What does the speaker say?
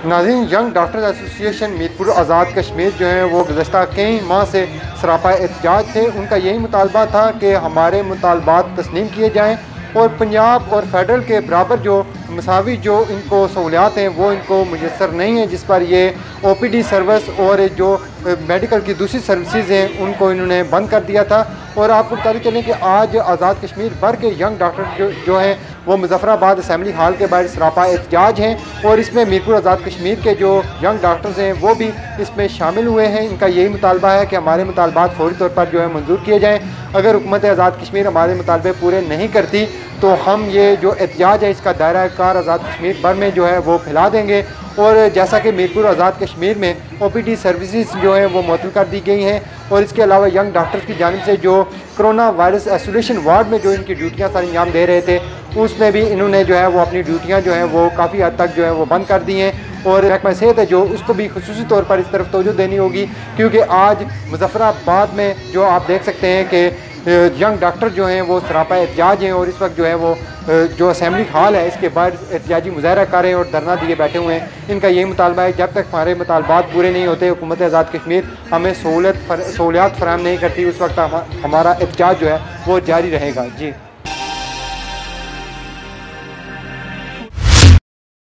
नाज़रीन, young doctors association Mirpur Azad Kashmir जो है वो गुज़श्ता कई माह से सरापा एहतजाज थे। उनका यही मुतालबा था कि हमारे मुतालबात तस्लीम किए जाएँ और पंजाब और फेडरल के बराबर जो मसावी जो इनको सहूलियात हैं वो इनको मुयसर नहीं है, जिस पर ये OPD सर्विस और जो मेडिकल की दूसरी सर्विसेज हैं उनको इन्होंने बंद कर दिया था। और आपको बताते चलें कि आज आज़ाद कश्मीर भर के यंग डॉक्टर जो हैं वो मुजफ्फराबाद असम्बली हाल के बाहर सरापा एहतजाज हैं और इसमें मीरपुर आज़ाद कश्मीर के जो यंग डॉक्टर्स हैं वो भी इसमें शामिल हुए हैं। इनका यही मुतालबा है कि हमारे मुतालबात फौरी तौर पर जो है मंजूर किए जाएँ। अगर हुकूमत आज़ाद कश्मीर हमारे मुतालबे पूरे नहीं करती तो हम ये जो एहतजाज है इसका दायरा कार आज़ाद कश्मीर भर में जो है वो फैला देंगे। और जैसा कि मीरपुर आज़ाद कश्मीर में OPD सर्विसेज जो है वो मुअत्तल कर दी गई हैं और इसके अलावा यंग डॉक्टर्स की जानिब से जो कोरोना वायरस आइसोलेशन वार्ड में जो इनकी ड्यूटियाँ सारी अंजाम दे रहे थे उसमें भी इन्होंने जो है वो अपनी ड्यूटियाँ जो हैं वो काफ़ी हद तक जो है वो बंद कर दी हैं। और महकमा सेहत है जो उसको भी खुसूसी तौर पर इस तरफ तवज्जो देनी होगी, क्योंकि आज मुजफ्फराबाद में जो आप देख सकते हैं कि यंग डॉक्टर जो हैं वो सरापा एहतजाज हैं और इस वक्त जो है वो जो असम्बली हाल है इसके बाहर एहतजाजी मुजाहरा कर रहे हैं और धरना दिए बैठे हुए हैं। इनका यही मुतालबा है जब तक हमारे मुतालबात पूरे नहीं होते, हुकूमत आज़ाद कश्मीर हमें सहूलियात फराहम नहीं करती, उस वक्त हमारा एहतजाज जो है वो जारी रहेगा। जी।